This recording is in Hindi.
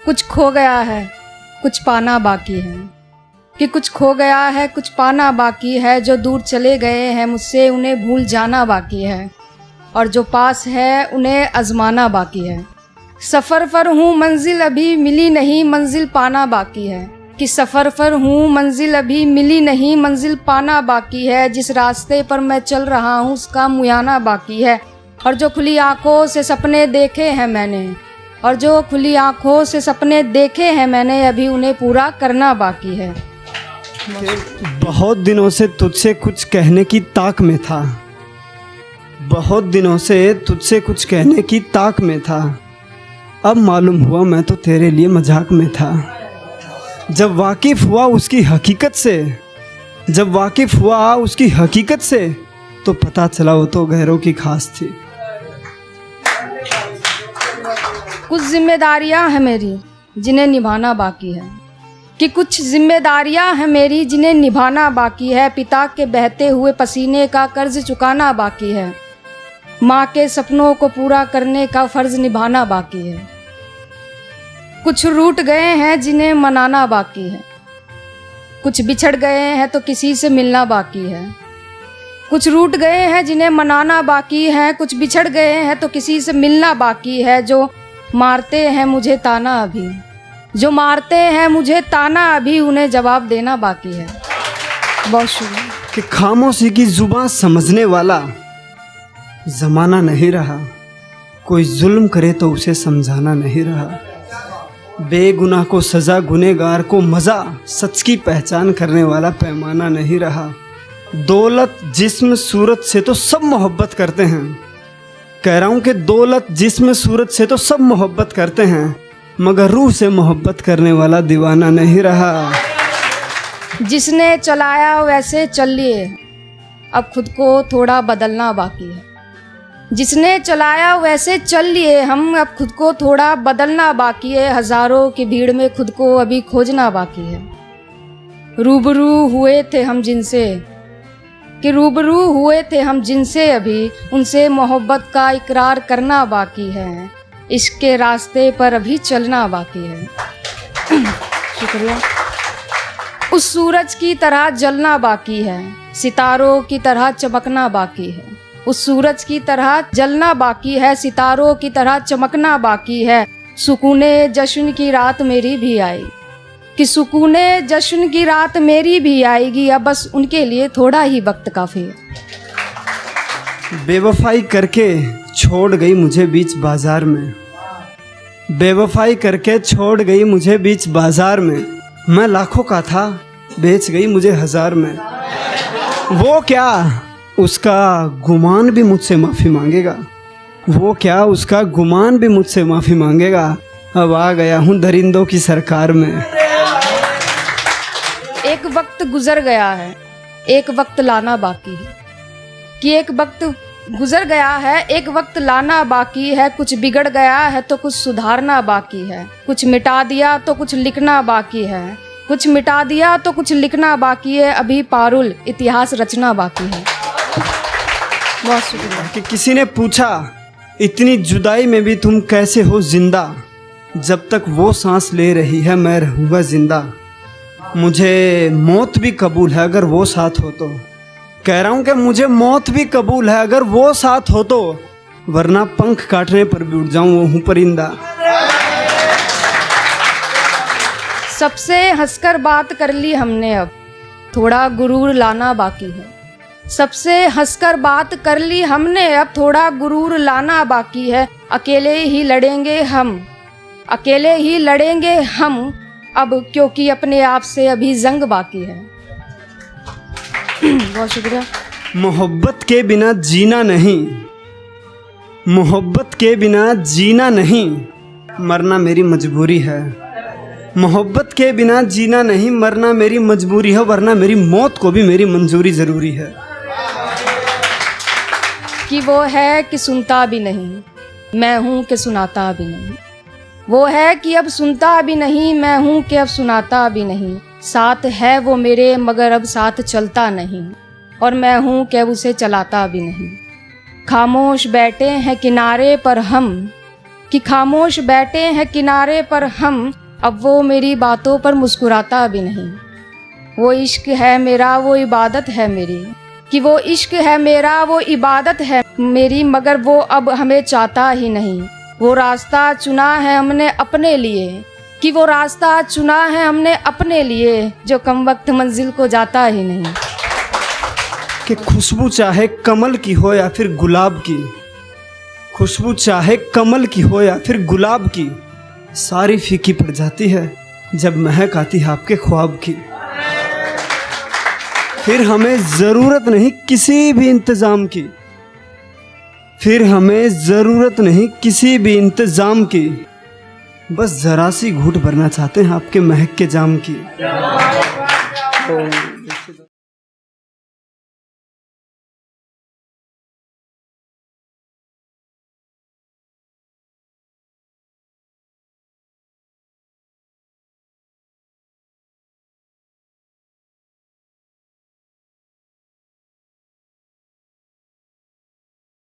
कुछ खो गया है कुछ पाना बाकी है, कि कुछ खो गया है कुछ पाना बाकी है। जो दूर चले गए हैं मुझसे उन्हें भूल जाना बाकी है, और जो पास है उन्हें आजमाना बाकी है। सफ़र पर हूँ मंजिल अभी मिली नहीं, मंजिल पाना बाकी है। कि सफ़र पर हूँ मंजिल अभी मिली नहीं, मंजिल पाना बाकी है। जिस रास्ते पर मैं चल रहा हूँ उसका मुआयना बाकी है। और जो खुली आँखों से सपने देखे हैं मैंने, और जो खुली आँखों से सपने देखे हैं मैंने, अभी उन्हें पूरा करना बाकी है। बहुत दिनों से तुझसे कुछ कहने की ताक में था, बहुत दिनों से तुझसे कुछ कहने की ताक में था। अब मालूम हुआ मैं तो तेरे लिए मजाक में था। जब वाकिफ़ हुआ उसकी हकीकत से, जब वाकिफ़ हुआ उसकी हकीकत से, तो पता चला वो तो गैरों की खास थी। कुछ जिम्मेदारियां हैं मेरी जिन्हें निभाना बाकी है, कि कुछ जिम्मेदारियां हैं मेरी जिन्हें निभाना बाकी है। पिता के बहते हुए पसीने का कर्ज चुकाना बाकी है, माँ के सपनों को पूरा करने का फ़र्ज निभाना बाकी है। कुछ रूठ गए हैं जिन्हें मनाना बाकी है, कुछ बिछड़ गए हैं तो किसी से मिलना बाकी है। कुछ रूठ गए हैं जिन्हें मनाना बाकी है, कुछ बिछड़ गए हैं तो किसी से मिलना बाकी है। जो मारते हैं मुझे ताना अभी, जो मारते हैं मुझे ताना अभी, उन्हें जवाब देना बाकी है। बहुत शुक्रिया। कि खामोशी की जुबान समझने वाला ज़माना नहीं रहा, कोई जुल्म करे तो उसे समझाना नहीं रहा। बेगुनाह को सज़ा, गुनहगार को मज़ा, सच की पहचान करने वाला पैमाना नहीं रहा। दौलत जिस्म सूरत से तो सब मोहब्बत करते हैं, कह रहा हूँ कि दौलत जिस्म सूरत से तो सब मोहब्बत करते हैं, मगर रूह से मोहब्बत करने वाला दीवाना नहीं रहा। जिसने चलाया वैसे चल लिए, अब खुद को थोड़ा बदलना बाकी है। जिसने चलाया वैसे चल लिए, हम अब खुद को थोड़ा बदलना बाकी है। हज़ारों की भीड़ में खुद को अभी खोजना बाकी है। रूबरू हुए थे हम जिनसे, कि रूबरू हुए थे हम जिनसे, अभी उनसे मोहब्बत का इकरार करना बाकी है। इश्क के रास्ते पर अभी चलना बाकी है। शुक्रिया। उस सूरज की तरह जलना बाकी है, सितारों की तरह चमकना बाकी है। उस सूरज की तरह जलना बाकी है, सितारों की तरह चमकना बाकी है। सुकूने जश्न की रात मेरी भी आई, कि सुकूने जश्न की रात मेरी भी आएगी। अब बस उनके लिए थोड़ा ही वक्त काफ़ी है। बेवफाई करके छोड़ गई मुझे बीच बाजार में, बेवफाई करके छोड़ गई मुझे बीच बाजार में। मैं लाखों का था, बेच गई मुझे हज़ार में। वो क्या उसका गुमान भी मुझसे माफ़ी मांगेगा, वो क्या उसका गुमान भी मुझसे माफ़ी मांगेगा। अब आ गया हूँ दरिंदों की सरकार में। एक वक्त गुजर गया है, एक वक्त लाना बाकी है, कि एक वक्त गुजर गया है, एक वक्त लाना बाकी है। कुछ बिगड़ गया है तो कुछ सुधारना बाकी है, कुछ मिटा दिया तो कुछ लिखना बाकी है, कुछ मिटा दिया तो कुछ लिखना बाकी है। अभी पारुल इतिहास रचना बाकी है। बहुत शुक्रिया। कि किसी ने पूछा इतनी जुदाई में भी तुम कैसे हो जिंदा, जब तक वो सांस ले रही है मैं रहूँगा जिंदा। मुझे मौत भी कबूल है अगर वो साथ हो तो, कह रहा हूँ कि मुझे मौत भी कबूल है अगर वो साथ हो तो, वरना पंख काटने पर भी उड़ जाऊँ वो हूँ परिंदा। सबसे हंसकर बात कर ली हमने, अब थोड़ा गुरूर लाना बाकी है। सबसे हंसकर बात कर ली हमने, अब थोड़ा गुरूर लाना बाकी है। अकेले ही लड़ेंगे हम, अकेले ही लड़ेंगे हम अब, क्योंकि अपने आप से अभी जंग बाकी है। बहुत शुक्रिया। मोहब्बत के बिना जीना नहीं, मोहब्बत के बिना जीना नहीं, मरना मेरी मजबूरी है। मोहब्बत के बिना जीना नहीं, मरना मेरी मजबूरी है, वरना मेरी मौत को भी मेरी मंजूरी ज़रूरी है। कि वो है कि सुनता भी नहीं, मैं हूँ कि सुनाता भी नहीं। वो है कि अब सुनता भी नहीं, मैं हूँ कि अब सुनाता भी नहीं। साथ है वो मेरे मगर अब साथ चलता नहीं, और मैं हूँ कि अब उसे चलाता भी नहीं। खामोश बैठे हैं किनारे पर हम, कि खामोश बैठे हैं किनारे पर हम, अब वो मेरी बातों पर मुस्कुराता भी नहीं। वो इश्क है मेरा वो इबादत है मेरी, कि वो इश्क है मेरा वो इबादत है मेरी, मगर वो अब हमें चाहता ही नहीं। वो रास्ता चुना है हमने अपने लिए, कि वो रास्ता चुना है हमने अपने लिए, जो कम वक्त मंजिल को जाता ही नहीं। कि खुशबू चाहे कमल की हो या फिर गुलाब की, खुशबू चाहे कमल की हो या फिर गुलाब की, सारी फीकी पड़ जाती है जब महक आती है आपके ख्वाब की। फिर हमें ज़रूरत नहीं किसी भी इंतज़ाम की, फिर हमें ज़रूरत नहीं किसी भी इंतज़ाम की, बस ज़रा सी घूंट भरना चाहते हैं आपके महक के जाम की।